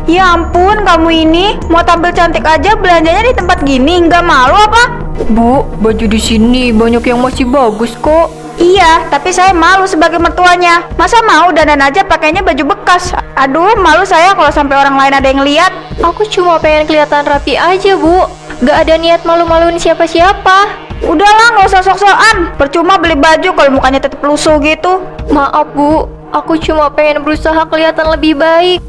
Ya ampun, kamu ini mau tampil cantik aja belanjanya di tempat gini, nggak malu apa? Bu, baju di sini banyak yang masih bagus kok. Iya, tapi saya malu sebagai mertuanya. Masa mau dandan aja pakainya baju bekas? Aduh, malu saya kalau sampai orang lain ada yang lihat. Aku cuma pengen kelihatan rapi aja, Bu. Gak ada niat malu-maluin siapa-siapa. Udahlah, nggak usah sok-sokan. Percuma beli baju kalau mukanya tetap lusuh gitu. Maaf, Bu. Aku cuma pengen berusaha kelihatan lebih baik.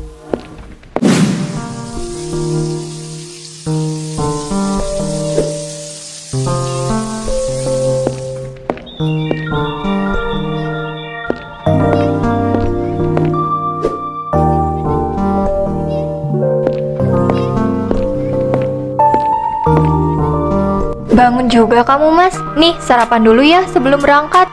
Bangun juga kamu, Mas. Nih, sarapan dulu ya sebelum berangkat.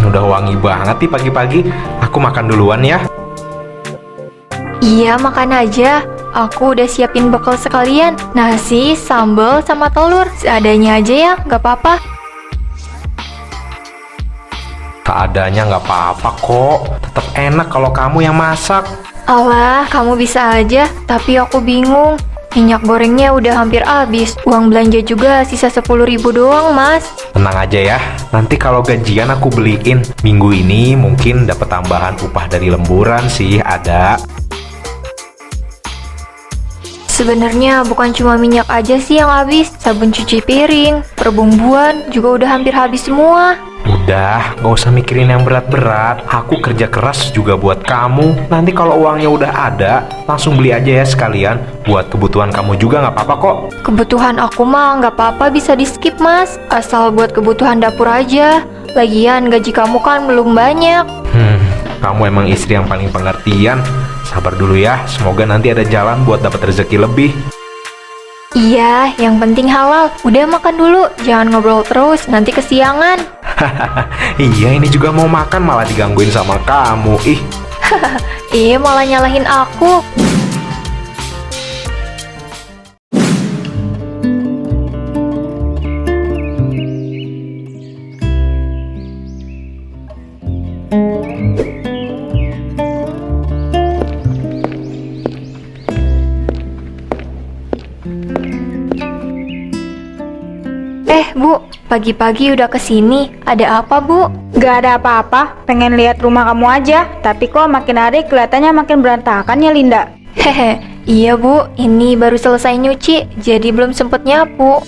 Udah wangi banget nih pagi-pagi. Aku makan duluan ya. Iya, makan aja. Aku udah siapin bekal sekalian. Nasi, sambal, sama telur. Seadanya aja ya, nggak apa-apa. Seadanya nggak apa-apa kok. Tetap enak kalau kamu yang masak. Alah, kamu bisa aja. Tapi aku bingung. Minyak gorengnya udah hampir habis. Uang belanja juga sisa 10.000 doang, Mas. Tenang aja ya. Nanti kalau gajian aku beliin. Minggu ini mungkin dapat tambahan upah dari lemburan sih ada. Sebenarnya bukan cuma minyak aja sih yang habis. Sabun cuci piring, perbumbuan juga udah hampir habis semua. Udah, gak usah mikirin yang berat-berat. Aku kerja keras juga buat kamu. Nanti kalau uangnya udah ada, langsung beli aja ya sekalian. Buat kebutuhan kamu juga gak apa-apa kok. Kebutuhan aku mah nggak apa-apa bisa di skip, Mas. Asal buat kebutuhan dapur aja. Lagian gaji kamu kan belum banyak. Kamu emang istri yang paling pengertian. Sabar dulu ya, semoga nanti ada jalan buat dapat rezeki lebih. Iya, yang penting halal. Udah makan dulu, jangan ngobrol terus, nanti kesiangan. Iya, ini juga mau makan malah digangguin sama kamu. Ih, Iya, malah nyalahin aku. Bu, pagi-pagi udah kesini. Ada apa, Bu? Gak ada apa-apa, pengen lihat rumah kamu aja. Tapi kok makin hari kelihatannya makin berantakan ya, Linda. Hehe, iya Bu, ini baru selesai nyuci, jadi belum sempet nyapu.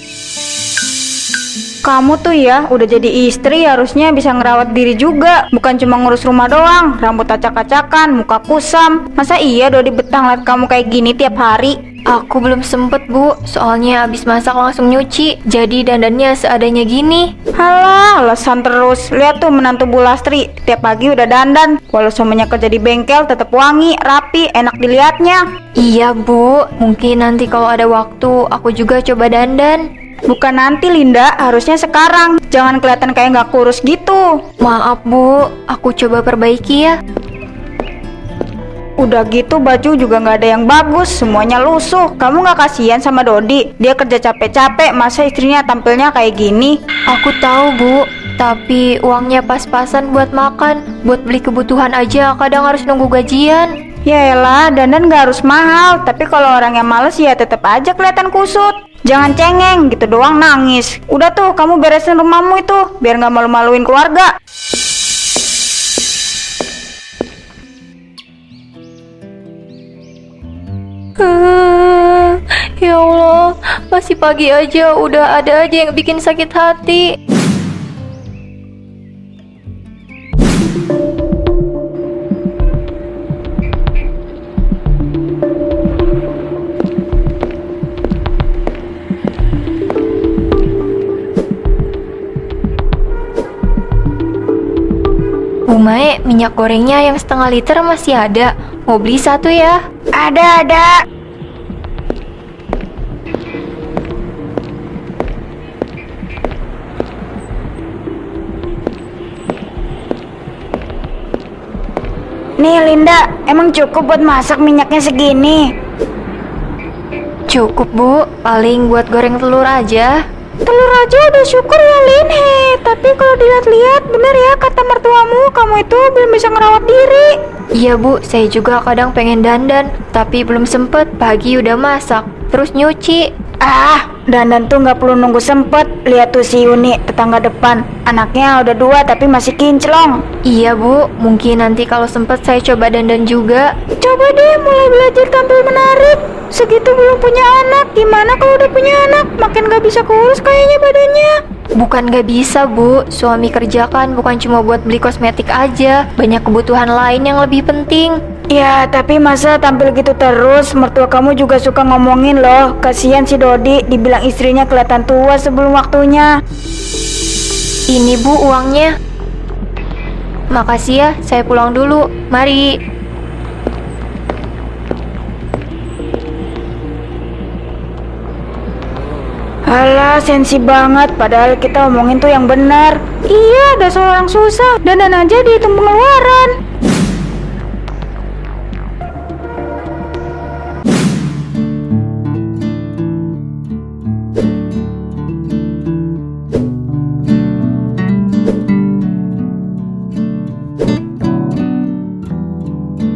Kamu tuh ya, udah jadi istri harusnya bisa ngerawat diri juga. Bukan cuma ngurus rumah doang, rambut acak-acakan, muka kusam. Masa iya Dodi betah liat kamu kayak gini tiap hari? Aku belum sempet Bu, soalnya abis masak langsung nyuci, jadi dandannya seadanya gini. Halah, alasan terus. Lihat tuh menantu Bu Lastri, tiap pagi udah dandan. Walau suaminya kerja di bengkel, tetap wangi, rapi, enak dilihatnya. Iya Bu, mungkin nanti kalau ada waktu, aku juga coba dandan. Bukan nanti Linda, harusnya sekarang. Jangan kelihatan kayak nggak kurus gitu. Maaf Bu, aku coba perbaiki ya. Udah gitu baju juga nggak ada yang bagus, semuanya lusuh. Kamu nggak kasihan sama Dodi? Dia kerja capek-capek, masa istrinya tampilnya kayak gini? Aku tahu Bu, tapi uangnya pas-pasan buat makan. Buat beli kebutuhan aja kadang harus nunggu gajian. Yaelah, dandan nggak harus mahal. Tapi kalau orang yang males ya tetap aja kelihatan kusut. Jangan cengeng, gitu doang nangis. Udah tuh, kamu beresin rumahmu itu, biar nggak malu-maluin keluarga. Ya Allah, masih pagi aja udah ada aja yang bikin sakit hati. Bu Mae, minyak gorengnya yang setengah liter masih ada. Mau beli satu ya? Ada. Nih Linda, emang cukup buat masak minyaknya segini? Cukup Bu, paling buat goreng telur aja. Telur aja udah syukur ya, Lin. Tapi kalau dilihat-lihat bener ya kata mertuamu, kamu itu belum bisa ngerawat diri. Iya Bu, saya juga kadang pengen dandan, tapi belum sempet, pagi udah masak, terus nyuci. Dandan tuh nggak perlu nunggu sempet. Lihat tuh si Yuni, tetangga depan. Anaknya udah 2 tapi masih kinclong. Iya Bu, mungkin nanti kalau sempet saya coba dandan juga. Coba deh mulai belajar tampil menarik. Segitu belum punya anak, gimana kalau udah punya anak? Makin gak bisa kurus kayaknya badannya. Bukan gak bisa Bu, suami kerja kan bukan cuma buat beli kosmetik aja, banyak kebutuhan lain yang lebih penting. Ya, tapi masa tampil gitu terus? Mertua kamu juga suka ngomongin loh. Kasihan si Dodi, dibilang istrinya kelihatan tua sebelum waktunya. Ini Bu uangnya. Makasih ya, saya pulang dulu. Mari. Alah, sensi banget. Padahal kita omongin tuh yang benar. Iya, ada seorang susah. Dandan aja dihitung pengeluaran.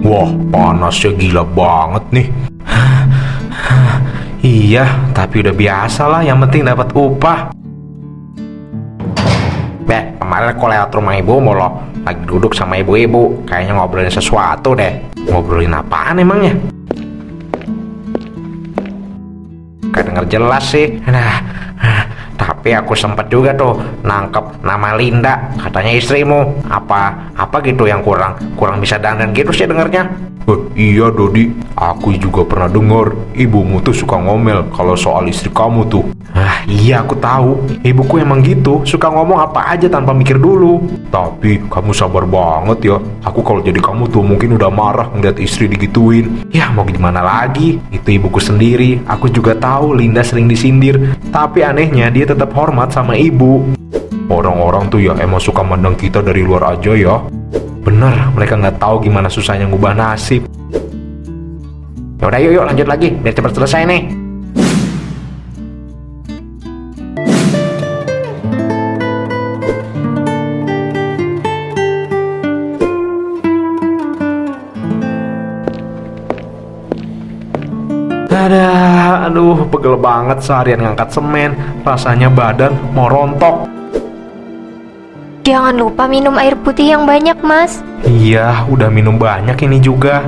Wah, panasnya gila banget nih. Iya, tapi udah biasa lah, yang penting dapat upah. Kemarin aku lewat rumah ibu mulu, lagi duduk sama ibu-ibu, kayaknya ngobrolin sesuatu deh. Ngobrolin apaan emangnya? Gak denger jelas sih. Tapi aku sempet juga tuh nangkep nama Linda, katanya istrimu. Apa gitu yang kurang bisa dandan gitu sih dengernya. Iya Dodi, aku juga pernah dengar ibumu tuh suka ngomel kalau soal istri kamu tuh. Iya aku tahu, ibuku emang gitu, suka ngomong apa aja tanpa mikir dulu. Tapi kamu sabar banget ya. Aku kalau jadi kamu tuh mungkin udah marah ngeliat istri digituin. Ya mau gimana lagi, itu ibuku sendiri. Aku juga tahu Linda sering disindir, tapi anehnya dia tetap hormat sama ibu. Orang-orang tuh ya emang suka mandang kita dari luar aja ya. Bener, mereka nggak tahu gimana susahnya ngubah nasib. Yaudah yuk lanjut lagi, biar cepat selesai nih. Aduh, pegel banget seharian ngangkat semen. Rasanya badan mau rontok. Jangan lupa minum air putih yang banyak, Mas. Iya, udah minum banyak ini juga.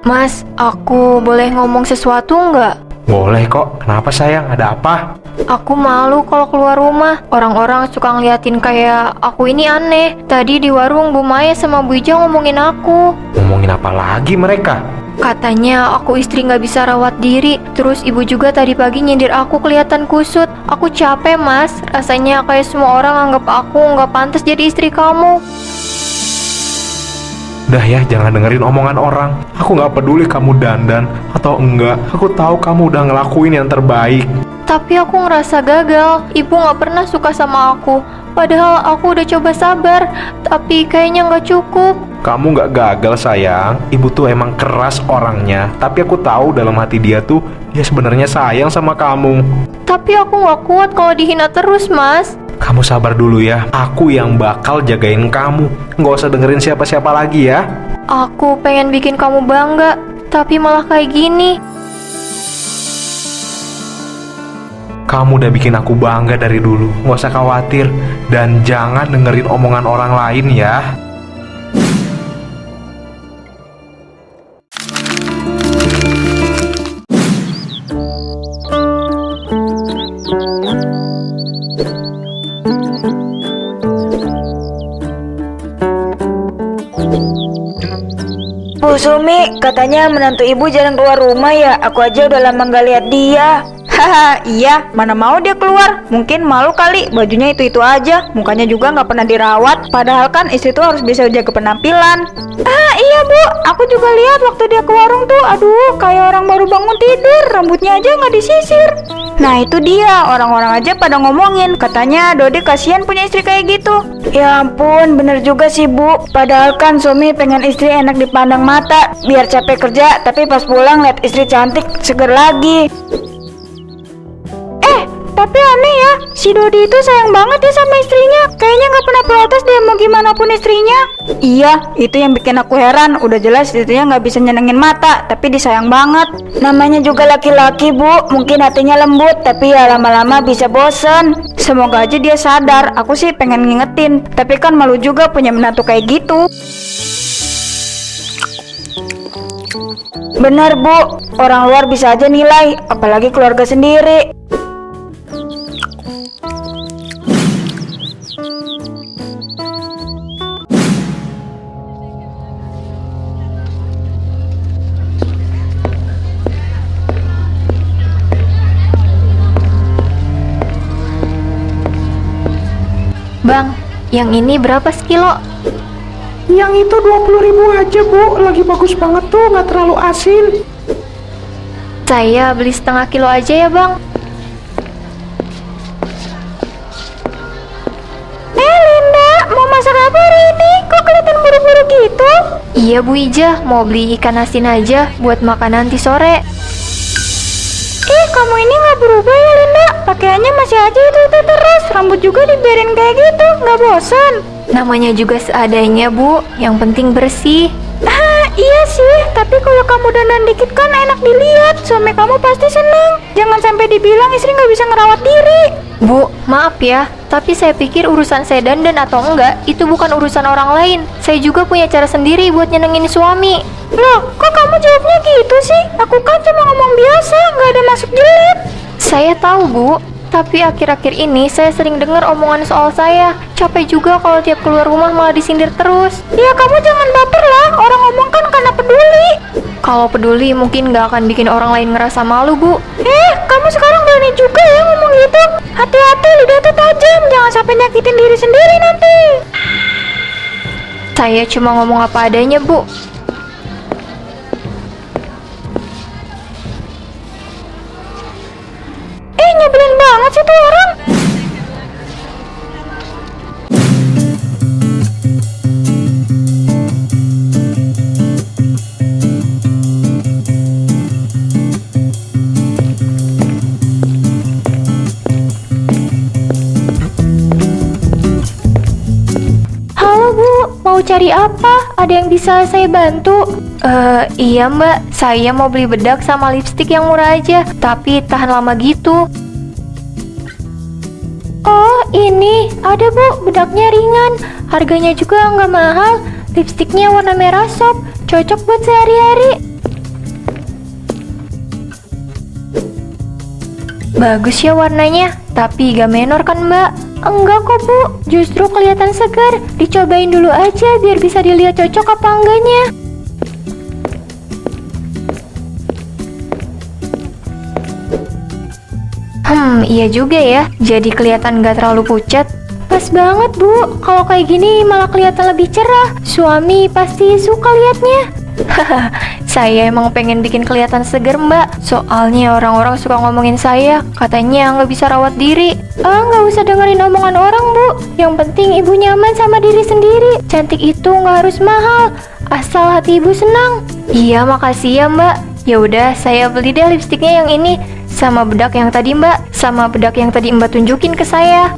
Mas, aku boleh ngomong sesuatu nggak? Boleh kok, kenapa sayang? Ada apa? Aku malu kalau keluar rumah. Orang-orang suka ngeliatin kayak aku ini aneh. Tadi di warung Bu Maya sama Bu Ija ngomongin aku. Ngomongin apa lagi mereka? Katanya aku istri nggak bisa rawat diri. Terus ibu juga tadi pagi nyindir aku kelihatan kusut. Aku capek Mas. Rasanya kayak semua orang anggap aku nggak pantas jadi istri kamu. Udah ya, jangan dengerin omongan orang. Aku nggak peduli kamu dandan atau enggak. Aku tahu kamu udah ngelakuin yang terbaik. Tapi aku ngerasa gagal. Ibu nggak pernah suka sama aku. Padahal aku udah coba sabar. Tapi kayaknya nggak cukup. Kamu nggak gagal sayang. Ibu tuh emang keras orangnya. Tapi aku tahu dalam hati dia tuh dia sebenarnya sayang sama kamu. Tapi aku nggak kuat kalau dihina terus, Mas. Kamu sabar dulu ya. Aku yang bakal jagain kamu. Nggak usah dengerin siapa-siapa lagi ya. Aku pengen bikin kamu bangga, tapi malah kayak gini. Kamu udah bikin aku bangga dari dulu. Nggak usah khawatir. Dan jangan dengerin omongan orang lain ya. Bu Sumi, katanya menantu ibu jarang keluar rumah ya. Aku aja udah lama gak lihat dia. Haha, iya, mana mau dia keluar. Mungkin malu kali, bajunya itu-itu aja. Mukanya juga nggak pernah dirawat. Padahal kan istri tuh harus bisa jaga penampilan. Ah, iya bu, aku juga lihat waktu dia ke warung tuh. Aduh, kayak orang baru bangun tidur, rambutnya aja nggak disisir. Nah itu dia, orang-orang aja pada ngomongin. Katanya Dodi kasihan punya istri kayak gitu. Ya ampun, bener juga sih bu. Padahal kan suami pengen istri enak dipandang mata, biar capek kerja, tapi pas pulang lihat istri cantik, seger lagi. Tapi aneh ya, si Dodi itu sayang banget ya sama istrinya. Kayaknya nggak pernah protes dia mau gimana pun istrinya. Iya, itu yang bikin aku heran. Udah jelas istrinya nggak bisa nyenengin mata, tapi disayang banget. Namanya juga laki-laki bu, mungkin hatinya lembut, tapi ya lama-lama bisa bosen. Semoga aja dia sadar. Aku sih pengen ngingetin, tapi kan malu juga punya menantu kayak gitu. Benar bu, orang luar bisa aja nilai, apalagi keluarga sendiri. Bang, yang ini berapa sekilo? Yang itu 20.000 aja bu, lagi bagus banget tuh, nggak terlalu asin. Saya beli setengah kilo aja ya bang. Linda, mau masak apa hari ini? Kok kelihatan buru-buru gitu? Iya Bu Ija, mau beli ikan asin aja buat makan nanti sore. Kamu ini nggak berubah ya Linda? Pakaiannya masih aja itu terus. Rambut juga dibiarin kayak gitu, nggak bosan? Namanya juga seadanya Bu, yang penting bersih. Iya sih, tapi kalau kamu dandan dikit kan enak dilihat. Suami kamu pasti seneng. Jangan sampai dibilang istri nggak bisa ngerawat diri. Bu, maaf ya, tapi saya pikir urusan saya dandan atau enggak, itu bukan urusan orang lain. Saya juga punya cara sendiri buat nyenengin suami. Loh, kok kamu jawabnya gitu sih? Aku kan cuma ngomong biasa, nggak ada masuk jelek. Saya tahu Bu, tapi akhir-akhir ini saya sering dengar omongan soal saya. Capek juga kalau tiap keluar rumah malah disindir terus. Ya kamu jangan baper lah, orang ngomong kan karena peduli. Kalau peduli mungkin nggak akan bikin orang lain ngerasa malu Bu. Kamu sekarang berani juga ya ngomong gitu. Hati-hati, lidah tuh tajam, jangan sampai nyakitin diri sendiri nanti. Saya cuma ngomong apa adanya Bu. Nyebelin banget sih tuh orang. Halo Bu, mau cari apa? Ada yang bisa saya bantu? Iya Mbak, saya mau beli bedak sama lipstik yang murah aja, tapi tahan lama gitu. Oh, ini ada Bu, bedaknya ringan, harganya juga nggak mahal. Lipstiknya warna merah sop, cocok buat sehari-hari. Bagus ya warnanya, tapi gak menor kan Mbak? Enggak kok Bu, justru kelihatan segar. Dicobain dulu aja biar bisa dilihat cocok apa enggaknya. Iya juga ya, jadi kelihatan gak terlalu pucat. Pas banget Bu, kalau kayak gini malah kelihatan lebih cerah. Suami pasti suka liatnya. Saya emang pengen bikin kelihatan seger Mbak. Soalnya orang-orang suka ngomongin saya, katanya nggak bisa rawat diri. Nggak usah dengerin omongan orang Bu. Yang penting ibu nyaman sama diri sendiri. Cantik itu nggak harus mahal, asal hati ibu senang. Iya makasih ya Mbak. Ya udah, saya beli deh lipstiknya yang ini, sama bedak yang tadi Mbak, sama bedak yang tadi Mbak tunjukin ke saya.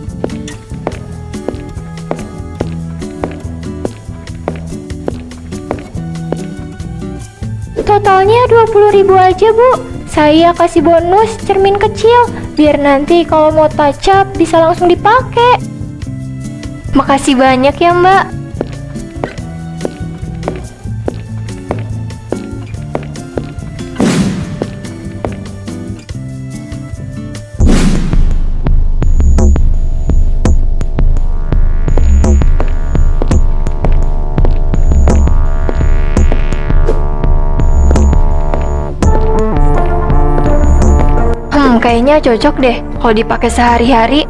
Totalnya 20.000 aja Bu. Saya kasih bonus cermin kecil, biar nanti kalau mau touch up bisa langsung dipakai. Makasih banyak ya Mbak. Kayaknya cocok deh kalau dipakai sehari-hari.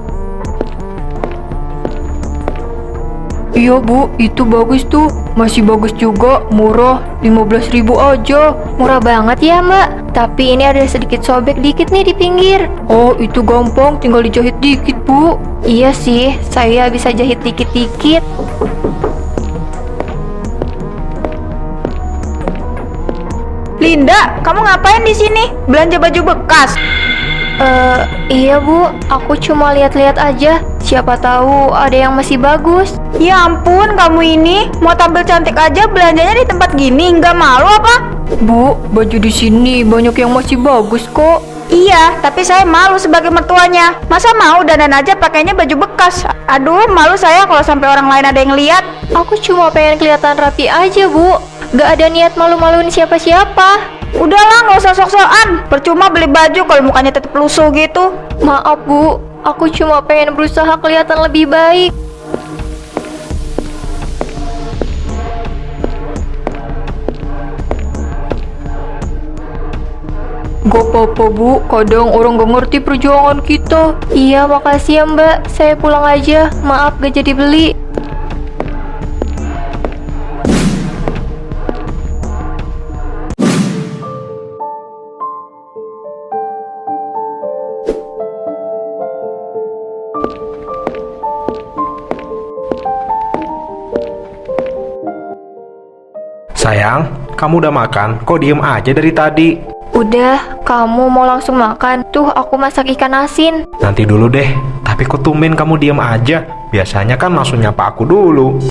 Iya bu, itu bagus tuh. Masih bagus juga, murah, 15.000 aja. Murah banget ya mbak. Tapi ini ada sedikit sobek dikit nih di pinggir. Oh, itu gampang, tinggal dijahit dikit bu. Iya sih, saya bisa jahit dikit-dikit. Linda, kamu ngapain di sini? Belanja baju bekas. Iya bu, aku cuma lihat-lihat aja. Siapa tahu ada yang masih bagus. Ya ampun, kamu ini mau tampil cantik aja belanjanya di tempat gini, nggak malu apa? Bu, baju di sini banyak yang masih bagus kok. Iya, tapi saya malu sebagai mertuanya. Masa mau dandan aja pakainya baju bekas? Aduh, malu saya kalau sampai orang lain ada yang lihat. Aku cuma pengen kelihatan rapi aja bu. Gak ada niat malu-maluin siapa-siapa. Udahlah, nggak usah sok-sokan. Percuma beli baju kalau mukanya tetap lusuh gitu. Maaf bu, aku cuma pengen berusaha kelihatan lebih baik. Gak apa-apa bu, kadang orang gak ngerti perjuangan kita. Iya makasih ya mbak, saya pulang aja. Maaf gak jadi beli. Sayang, kamu udah makan? Kok diem aja dari tadi? Udah, kamu mau langsung makan? Tuh aku masak ikan asin. Nanti dulu deh. Tapi kok tumben kamu diem aja? Biasanya kan langsung nyapa aku dulu.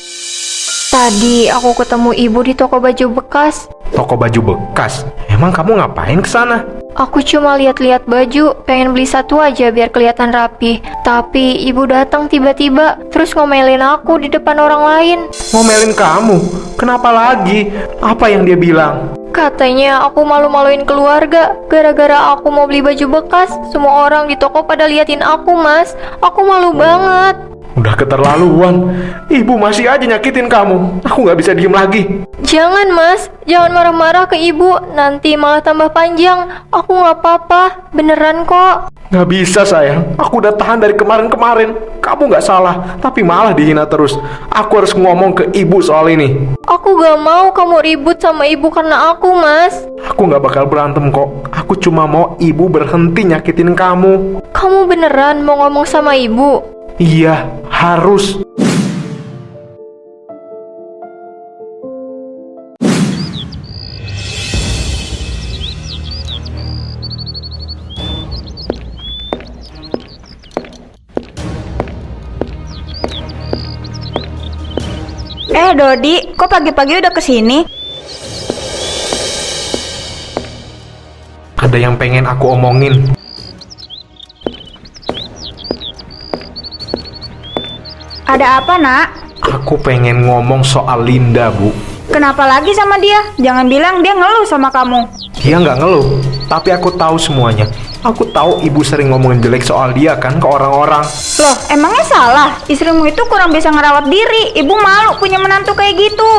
Tadi aku ketemu ibu di toko baju bekas. Toko baju bekas? Emang kamu ngapain ke sana? Aku cuma lihat-lihat baju, pengen beli satu aja biar kelihatan rapi. Tapi ibu datang tiba-tiba, terus ngomelin aku di depan orang lain. Ngomelin kamu? Kenapa lagi? Apa yang dia bilang? Katanya aku malu-maluin keluarga. Gara-gara aku mau beli baju bekas, semua orang di toko pada liatin aku mas. Aku malu banget. Udah keterlaluan. Ibu masih aja nyakitin kamu. Aku nggak bisa diem lagi. Jangan mas, jangan marah-marah ke ibu. Nanti malah tambah panjang. Aku nggak apa-apa, beneran kok. Nggak bisa sayang. Aku udah tahan dari kemarin-kemarin. Kamu nggak salah, tapi malah dihina terus. Aku harus ngomong ke ibu soal ini. Aku gak mau kamu ribut sama ibu karena aku mas. Aku nggak bakal berantem kok. Aku cuma mau ibu berhenti nyakitin kamu. Kamu beneran mau ngomong sama ibu? Iya, harus. Dodi, kok pagi-pagi udah kesini? Ada yang pengen aku omongin. Ada apa, Nak? Aku pengen ngomong soal Linda, Bu. Kenapa lagi sama dia? Jangan bilang dia ngeluh sama kamu. Dia nggak ngeluh, tapi aku tahu semuanya. Aku tahu ibu sering ngomongin jelek soal dia kan ke orang-orang. Loh, emangnya salah? Istrimu itu kurang bisa ngerawat diri. Ibu malu punya menantu kayak gitu.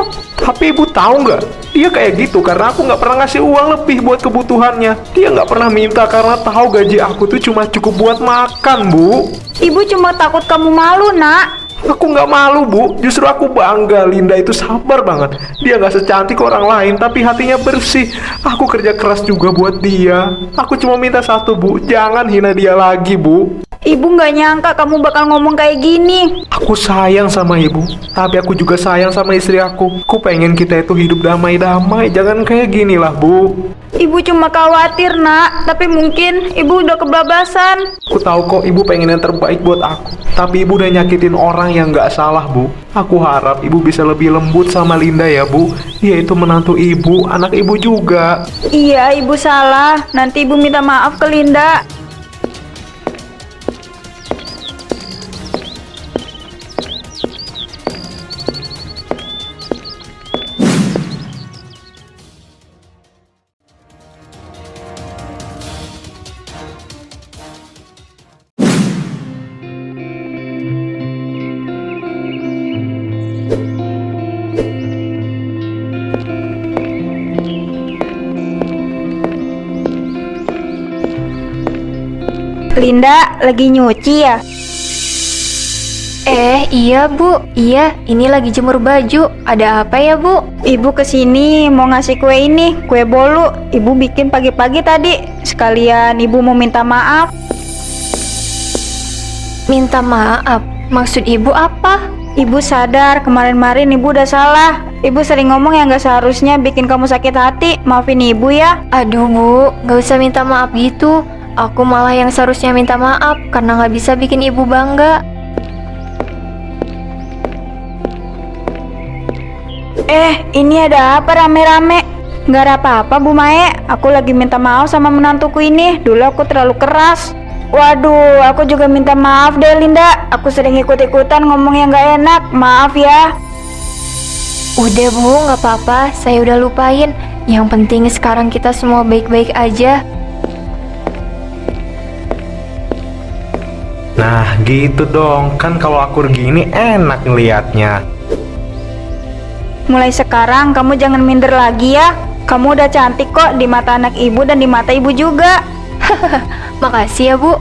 Tapi ibu tahu nggak? Dia kayak gitu karena aku nggak pernah ngasih uang lebih buat kebutuhannya. Dia nggak pernah minta karena tahu gaji aku tuh cuma cukup buat makan, Bu. Ibu cuma takut kamu malu, Nak. Aku nggak malu, Bu. Justru aku bangga. Linda itu sabar banget. Dia nggak secantik orang lain, tapi hatinya bersih. Aku kerja keras juga buat dia. Aku cuma minta satu, Bu. Jangan hina dia lagi, Bu. Ibu nggak nyangka kamu bakal ngomong kayak gini. Aku sayang sama ibu, tapi aku juga sayang sama istri aku. Aku pengen kita itu hidup damai-damai. Jangan kayak gini lah, Bu. Ibu cuma khawatir, Nak. Tapi mungkin ibu udah kebablasan. Aku tahu kok ibu pengen yang terbaik buat aku. Tapi ibu udah nyakitin orang yang nggak salah, Bu. Aku harap ibu bisa lebih lembut sama Linda ya, Bu. Dia itu menantu ibu, anak ibu juga. Iya, ibu salah. Nanti ibu minta maaf ke Linda. Linda, lagi nyuci ya? Iya Bu, iya ini lagi jemur baju. Ada apa ya Bu? Ibu kesini mau ngasih kue ini, kue bolu. Ibu bikin pagi-pagi tadi. Sekalian ibu mau minta maaf. Minta maaf? Maksud Ibu apa? Ibu sadar kemarin-marin ibu udah salah. Ibu sering ngomong yang gak seharusnya bikin kamu sakit hati. Maafin ibu ya. Aduh Bu, gak usah minta maaf gitu. Aku malah yang seharusnya minta maaf karena gak bisa bikin Ibu bangga. Ini ada apa rame-rame? Gak ada apa-apa Bu Mae. Aku lagi minta maaf sama menantuku ini. Dulu aku terlalu keras. Waduh, aku juga minta maaf deh Linda. Aku sering ikut-ikutan ngomong yang gak enak. Maaf ya. Udah Bu, gak apa-apa, saya udah lupain. Yang penting sekarang kita semua baik-baik aja. Nah gitu dong, kan kalau aku gini enak ngeliatnya. Mulai sekarang kamu jangan minder lagi ya. Kamu udah cantik kok di mata anak ibu dan di mata ibu juga. Makasih ya Bu.